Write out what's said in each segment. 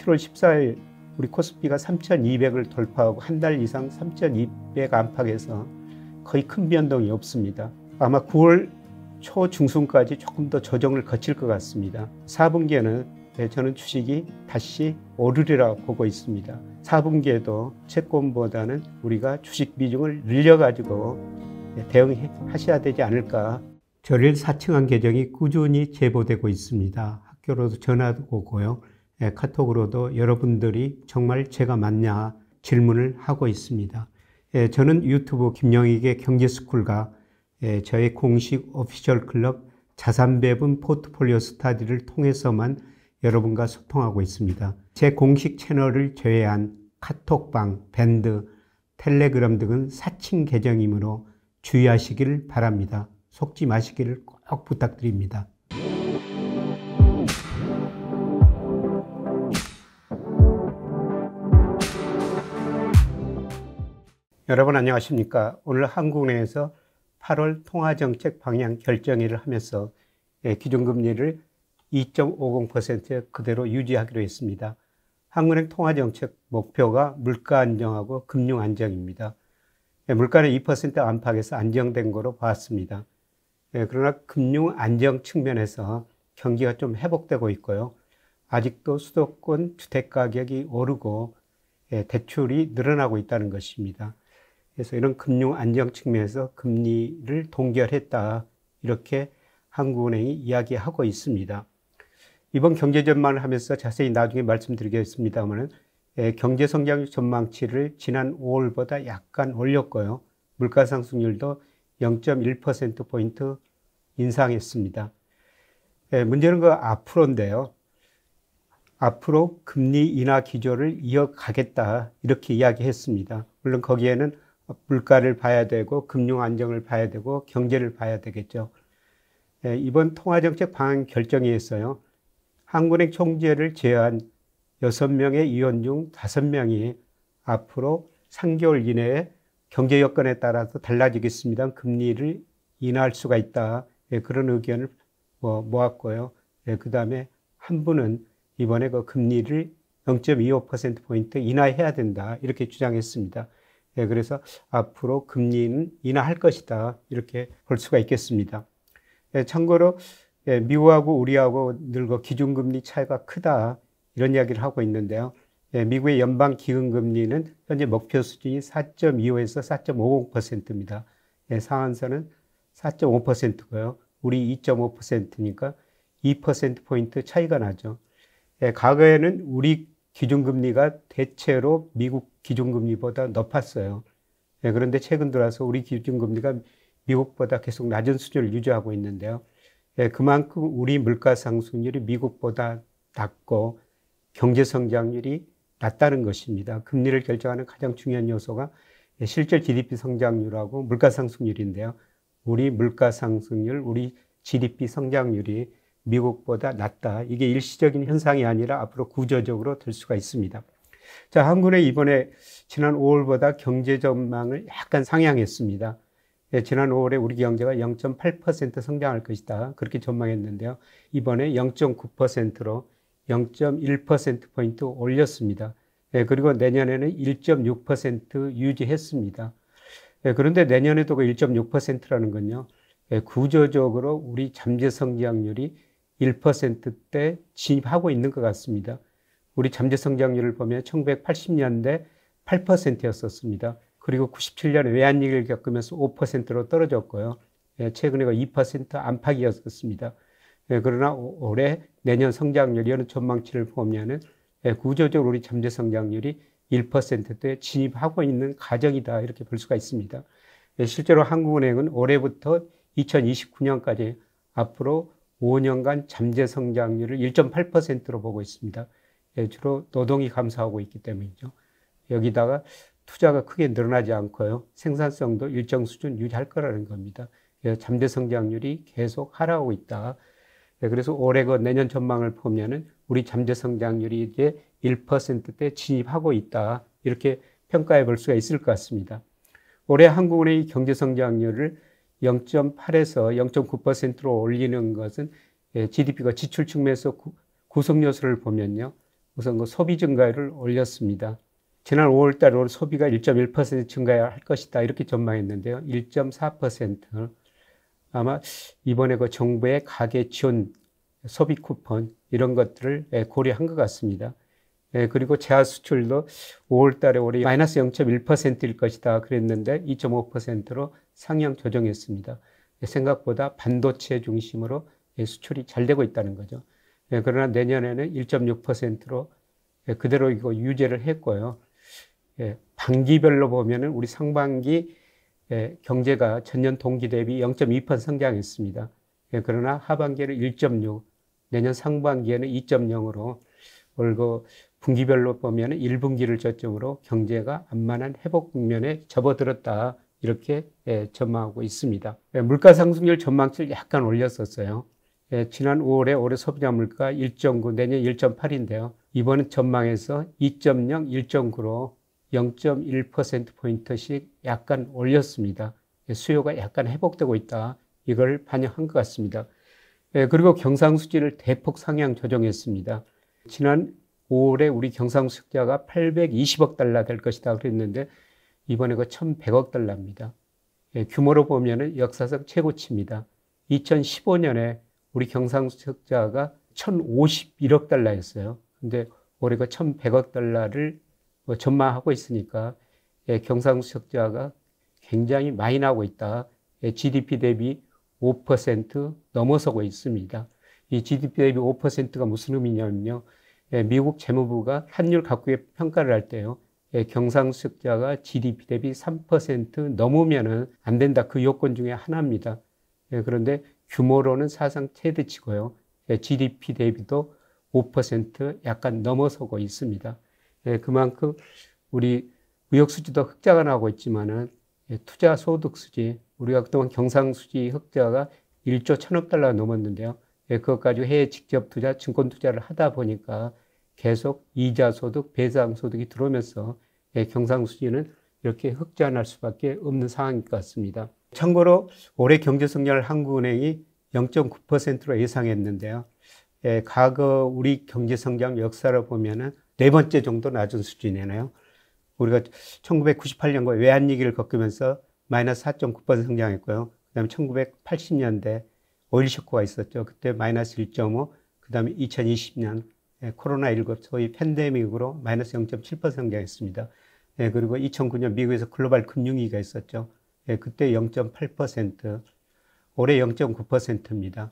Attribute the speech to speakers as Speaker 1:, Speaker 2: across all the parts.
Speaker 1: 7월 14일 우리 코스피가 3,200을 돌파하고 한 달 이상 3,200 안팎에서 거의 큰 변동이 없습니다. 아마 9월 초 중순까지 조금 더 조정을 거칠 것 같습니다. 4분기에는 저는 주식이 다시 오르리라 보고 있습니다. 4분기에도 채권보다는 우리가 주식 비중을 늘려가지고 대응하셔야 되지 않을까. 절일 사칭한 계정이 꾸준히 제보되고 있습니다. 학교로도 전화도 오고요. 카톡으로도 여러분들이 정말 제가 맞냐 질문을 하고 있습니다. 저는 유튜브 김영익의 경제스쿨과 저의 공식 오피셜 클럽 자산배분 포트폴리오 스타디를 통해서만 여러분과 소통하고 있습니다. 제 공식 채널을 제외한 카톡방, 밴드, 텔레그램 등은 사칭 계정이므로 주의하시길 바랍니다. 속지 마시기를 꼭 부탁드립니다. 여러분 안녕하십니까? 오늘 한국은행에서 8월 통화정책 방향 결정회의를 하면서 기준금리를 2.50%에 그대로 유지하기로 했습니다. 한국은행 통화정책 목표가 물가 안정하고 금융 안정입니다. 물가는 2% 안팎에서 안정된 거로 봤습니다. 그러나 금융 안정 측면에서 경기가 좀 회복되고 있고요. 아직도 수도권 주택 가격이 오르고 대출이 늘어나고 있다는 것입니다. 그래서 이런 금융 안정 측면에서 금리를 동결했다. 이렇게 한국은행이 이야기하고 있습니다. 이번 경제 전망을 하면서 자세히 나중에 말씀드리겠습니다만 경제 성장 전망치를 지난 5월보다 약간 올렸고요. 물가 상승률도 0.1%포인트 인상했습니다. 문제는 그 앞으로인데요. 앞으로 금리 인하 기조를 이어가겠다. 이렇게 이야기했습니다. 물론 거기에는 물가를 봐야 되고 금융 안정을 봐야 되고 경제를 봐야 되겠죠. 이번 통화정책 방향 결정회의에서요. 한국은행 총재를 제외한 6명의 위원 중 5명이 앞으로 3개월 이내에 경제 여건에 따라서 달라지겠습니다. 금리를 인하할 수가 있다. 그런 의견을 모았고요. 그 다음에 한 분은 이번에 그 금리를 0.25%포인트 인하해야 된다. 이렇게 주장했습니다. 그래서 앞으로 금리는 인하할 것이다. 이렇게 볼 수가 있겠습니다. 참고로 미국하고 우리하고 늘 그 기준금리 차이가 크다. 이런 이야기를 하고 있는데요. 미국의 연방기금금리는 현재 목표 수준이 4.25에서 4.50%입니다. 상한선은 4.5%고요. 우리 2.5%니까 2%포인트 차이가 나죠. 과거에는 우리 기준금리가 대체로 미국 기준금리보다 높았어요. 그런데 최근 들어서 우리 기준금리가 미국보다 계속 낮은 수준을 유지하고 있는데요. 그만큼 우리 물가 상승률이 미국보다 낮고 경제 성장률이 낮다는 것입니다. 금리를 결정하는 가장 중요한 요소가 실질 GDP 성장률하고 물가 상승률인데요. 우리 물가 상승률, 우리 GDP 성장률이 미국보다 낮다. 이게 일시적인 현상이 아니라 앞으로 구조적으로 될 수가 있습니다. 자, 한국은행 이번에 지난 5월보다 경제 전망을 약간 상향했습니다. 지난 5월에 우리 경제가 0.8% 성장할 것이다. 그렇게 전망했는데요. 이번에 0.9%로 0.1%포인트 올렸습니다. 그리고 내년에는 1.6% 유지했습니다. 그런데 내년에도 그 1.6%라는 건요. 구조적으로 우리 잠재 성장률이 1%대 진입하고 있는 것 같습니다. 우리 잠재 성장률을 보면 1980년대 8%였었습니다. 그리고 97년에 외환위기를 겪으면서 5%로 떨어졌고요. 최근에 2% 안팎이었습니다. 그러나 올해 내년 성장률 이런 전망치를 보면은 구조적으로 우리 잠재 성장률이 1%대 진입하고 있는 과정이다 이렇게 볼 수가 있습니다. 실제로 한국은행은 올해부터 2029년까지 앞으로 5년간 잠재 성장률을 1.8%로 보고 있습니다. 주로 노동이 감소하고 있기 때문이죠. 여기다가 투자가 크게 늘어나지 않고요. 생산성도 일정 수준 유지할 거라는 겁니다. 잠재 성장률이 계속 하락하고 있다. 그래서 올해가 내년 전망을 보면은 우리 잠재 성장률이 이제 1%대 진입하고 있다. 이렇게 평가해 볼 수가 있을 것 같습니다. 올해 한국은행이 경제 성장률을 0.8에서 0.9%로 올리는 것은 GDP가 지출 측면에서 구성 요소를 보면요. 우선 그 소비 증가율을 올렸습니다. 지난 5월 달로 소비가 1.1% 증가할 것이다 이렇게 전망했는데요. 1.4%. 아마 이번에 그 정부의 가계 지원 소비 쿠폰 이런 것들을 고려한 것 같습니다. 그리고 재화 수출도 5월 달에 올해 마이너스 0.1%일 것이다 그랬는데 2.5%로 상향 조정했습니다. 생각보다 반도체 중심으로 수출이 잘 되고 있다는 거죠. 그러나 내년에는 1.6%로 그대로 이거 유지를 했고요. 반기별로 보면은 우리 상반기 경제가 전년 동기 대비 0.2% 성장했습니다. 그러나 하반기에는 1.6, 내년 상반기에는 2.0으로 올고 분기별로 보면은 1분기를 저점으로 경제가 완만한 회복 국면에 접어들었다 이렇게 전망하고 있습니다. 물가 상승률 전망치를 약간 올렸었어요. 지난 5월에 올해 소비자 물가 1.9, 내년 1.8인데요. 이번 전망에서 2.0, 1.9로 0.1%포인트씩 약간 올렸습니다. 수요가 약간 회복되고 있다. 이걸 반영한 것 같습니다. 그리고 경상수지를 대폭 상향 조정했습니다. 지난 5월에 우리 경상수 적자가 820억 달러 될 것이다 그랬는데 이번에 그 1,100억 달러입니다. 규모로 보면 역사상 최고치입니다. 2015년에 우리 경상수 적자가 1,051억 달러였어요. 근데 올해 그 1,100억 달러를 전망하고 있으니까 경상수 적자가 굉장히 많이 나오고 있다. GDP 대비 5% 넘어서고 있습니다. 이 GDP 대비 5%가 무슨 의미냐면요. 미국 재무부가 환율 각국의 평가를 할 때요. 경상수 적자가 GDP 대비 3% 넘으면은 안 된다. 그 요건 중에 하나입니다. 그런데 규모로는 사상 최대치고요. GDP 대비도 5% 약간 넘어서고 있습니다. 그만큼 우리 무역수지도 흑자가 나오고 있지만은 투자소득수지, 우리가 그동안 경상수지 흑자가 1조 1,000억 달러가 넘었는데요. 그것 가지고 해외 직접 투자, 증권 투자를 하다 보니까 계속 이자 소득, 배당 소득이 들어오면서 경상수지는 이렇게 흑자 날 수밖에 없는 상황인 것 같습니다. 참고로 올해 경제 성장을 한국은행이 0.9%로 예상했는데요. 과거 우리 경제 성장 역사를 보면은 네 번째 정도 낮은 수준이네요. 우리가 1998년과 외환위기를 겪으면서 마이너스 4.9% 성장했고요. 그 다음에 1980년대 오일 쇼크가 있었죠. 그때 마이너스 1.5, 그 다음에 2020년 코로나19 소위 팬데믹으로 마이너스 0.7% 성장했습니다. 그리고 2009년 미국에서 글로벌 금융위기가 있었죠. 그때 0.8%, 올해 0.9%입니다.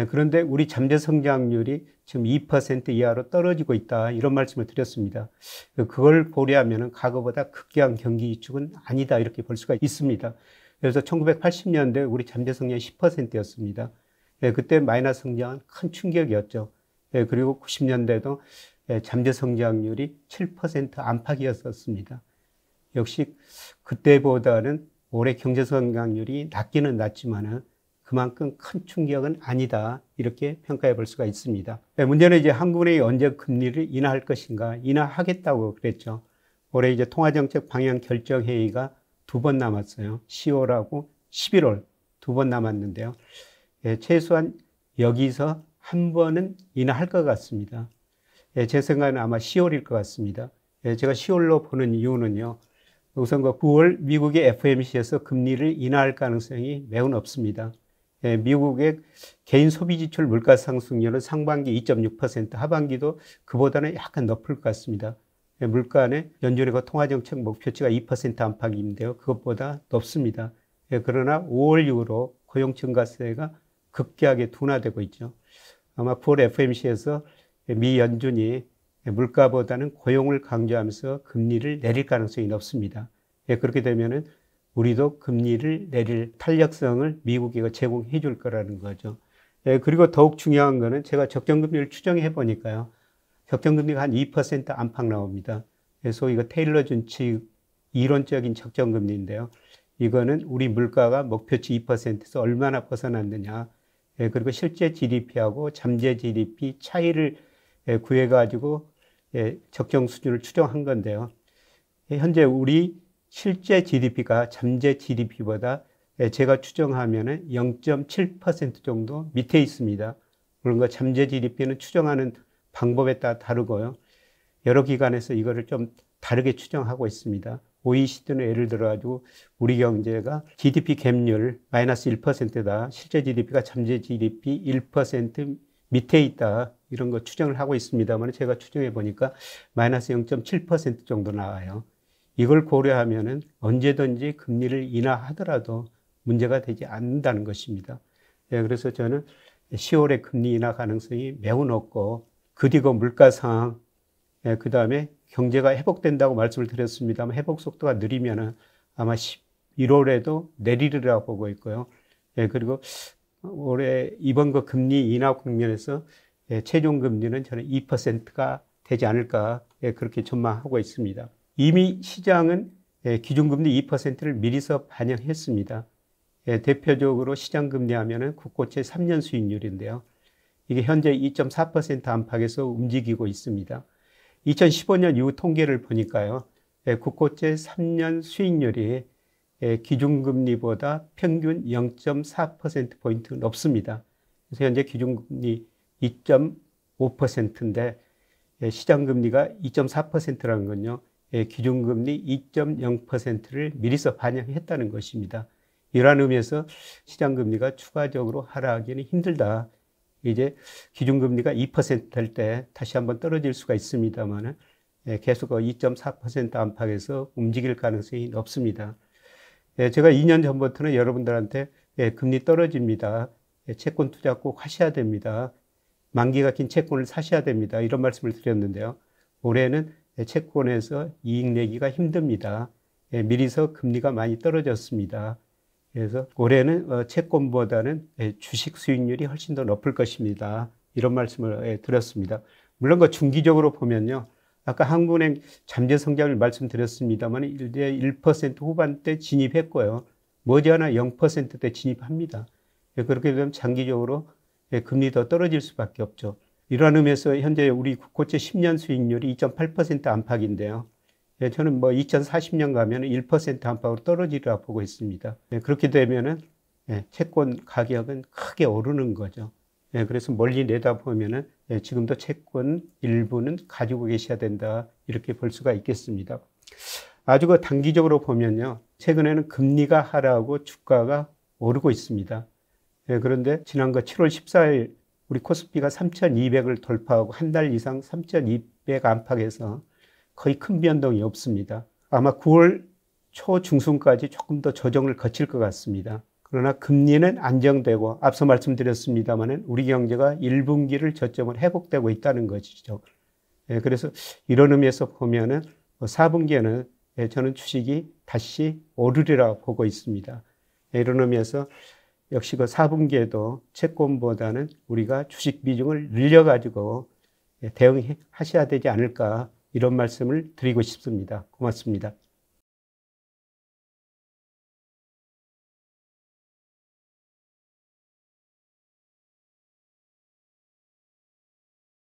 Speaker 1: 그런데 우리 잠재 성장률이 지금 2% 이하로 떨어지고 있다. 이런 말씀을 드렸습니다. 그걸 고려하면 과거보다 급격한 경기 위축은 아니다. 이렇게 볼 수가 있습니다. 그래서 1980년대 우리 잠재 성장이 10%였습니다. 그때 마이너스 성장은 큰 충격이었죠. 그리고 90년대도 잠재 성장률이 7% 안팎이었었습니다. 역시 그때보다는 올해 경제 성장률이 낮기는 낮지만은 그만큼 큰 충격은 아니다. 이렇게 평가해 볼 수가 있습니다. 문제는 이제 한국은행이 언제 금리를 인하할 것인가, 인하하겠다고 그랬죠. 올해 이제 통화정책 방향 결정 회의가 2번 남았어요. 10월하고 11월 2번 남았는데요. 최소한 여기서 한 번은 인하할 것 같습니다. 제 생각에는 아마 10월일 것 같습니다. 제가 10월로 보는 이유는요. 우선 9월 미국의 FOMC에서 금리를 인하할 가능성이 매우 높습니다. 미국의 개인 소비 지출 물가 상승률은 상반기 2.6%, 하반기도 그보다는 약간 높을 것 같습니다. 물가는 연준의 통화정책 목표치가 2% 안팎인데요. 그것보다 높습니다. 그러나 5월 이후로 고용 증가세가 급격하게 둔화되고 있죠. 아마 9월 FOMC에서 미 연준이 물가보다는 고용을 강조하면서 금리를 내릴 가능성이 높습니다. 그렇게 되면은 우리도 금리를 내릴 탄력성을 미국이 제공해 줄 거라는 거죠. 그리고 더욱 중요한 거는 제가 적정금리를 추정해 보니까요. 적정금리가 한 2% 안팎 나옵니다. 그래서 이거 테일러 준칙 이론적인 적정금리인데요. 이거는 우리 물가가 목표치 2%에서 얼마나 벗어났느냐. 그리고 실제 GDP하고 잠재 GDP 차이를 구해가지고 적정 수준을 추정한 건데요. 현재 우리 실제 GDP가 잠재 GDP보다 제가 추정하면 0.7% 정도 밑에 있습니다. 그런 거 잠재 GDP는 추정하는 방법에 따라 다르고요. 여러 기관에서 이거를 좀 다르게 추정하고 있습니다. OECD는 예를 들어가지고 우리 경제가 GDP 갭률 마이너스 1%다. 실제 GDP가 잠재 GDP 1% 밑에 있다. 이런 거 추정을 하고 있습니다만 제가 추정해 보니까 마이너스 0.7% 정도 나와요. 이걸 고려하면은 언제든지 금리를 인하하더라도 문제가 되지 않는다는 것입니다. 그래서 저는 10월에 금리 인하 가능성이 매우 높고, 그리고 물가 상황, 그 다음에 경제가 회복된다고 말씀을 드렸습니다만 회복 속도가 느리면은 아마 11월에도 내리리라고 보고 있고요. 그리고 올해 이번 그 금리 인하 국면에서 최종 금리는 저는 2%가 되지 않을까 그렇게 전망하고 있습니다. 이미 시장은 기준금리 2%를 미리서 반영했습니다. 대표적으로 시장금리 하면은 국고채 3년 수익률인데요. 이게 현재 2.4% 안팎에서 움직이고 있습니다. 2015년 이후 통계를 보니까요, 국고채 3년 수익률이 기준금리보다 평균 0.4%포인트 높습니다. 그래서 현재 기준금리 2.5%인데 시장금리가 2.4%라는 건요, 기준금리 2.0%를 미리서 반영했다는 것입니다. 이러한 의미에서 시장금리가 추가적으로 하락하기는 힘들다. 이제 기준금리가 2% 될 때 다시 한번 떨어질 수가 있습니다만 계속 2.4% 안팎에서 움직일 가능성이 높습니다. 제가 2년 전부터는 여러분들한테 금리 떨어집니다. 채권 투자 꼭 하셔야 됩니다. 만기가 긴 채권을 사셔야 됩니다. 이런 말씀을 드렸는데요. 올해는 채권에서 이익 내기가 힘듭니다. 미리서 금리가 많이 떨어졌습니다. 그래서 올해는 채권보다는 주식 수익률이 훨씬 더 높을 것입니다. 이런 말씀을 드렸습니다. 물론 중기적으로 보면요. 아까 한국은행 잠재 성장을 말씀드렸습니다만 이제 1% 후반대 진입했고요. 머지않아 0%대 진입합니다. 그렇게 되면 장기적으로 금리 더 떨어질 수밖에 없죠. 이러한 의미에서 현재 우리 국고채 10년 수익률이 2.8% 안팎인데요. 저는 2040년 가면 1% 안팎으로 떨어지리라 보고 있습니다. 그렇게 되면은 채권 가격은 크게 오르는 거죠. 그래서 멀리 내다보면은 지금도 채권 일부는 가지고 계셔야 된다. 이렇게 볼 수가 있겠습니다. 아주 단기적으로 보면요. 최근에는 금리가 하락하고 주가가 오르고 있습니다. 그런데 지난 7월 14일 우리 코스피가 3,200을 돌파하고 한 달 이상 3,200 안팎에서 거의 큰 변동이 없습니다. 아마 9월 초 중순까지 조금 더 조정을 거칠 것 같습니다. 그러나 금리는 안정되고 앞서 말씀드렸습니다만 우리 경제가 1분기를 저점을 회복되고 있다는 것이죠. 그래서 이런 의미에서 보면은 4분기에는 저는 주식이 다시 오르리라 보고 있습니다. 이런 의미에서 역시 4분기에도 채권보다는 우리가 주식 비중을 늘려가지고 대응하셔야 되지 않을까 이런 말씀을 드리고 싶습니다. 고맙습니다.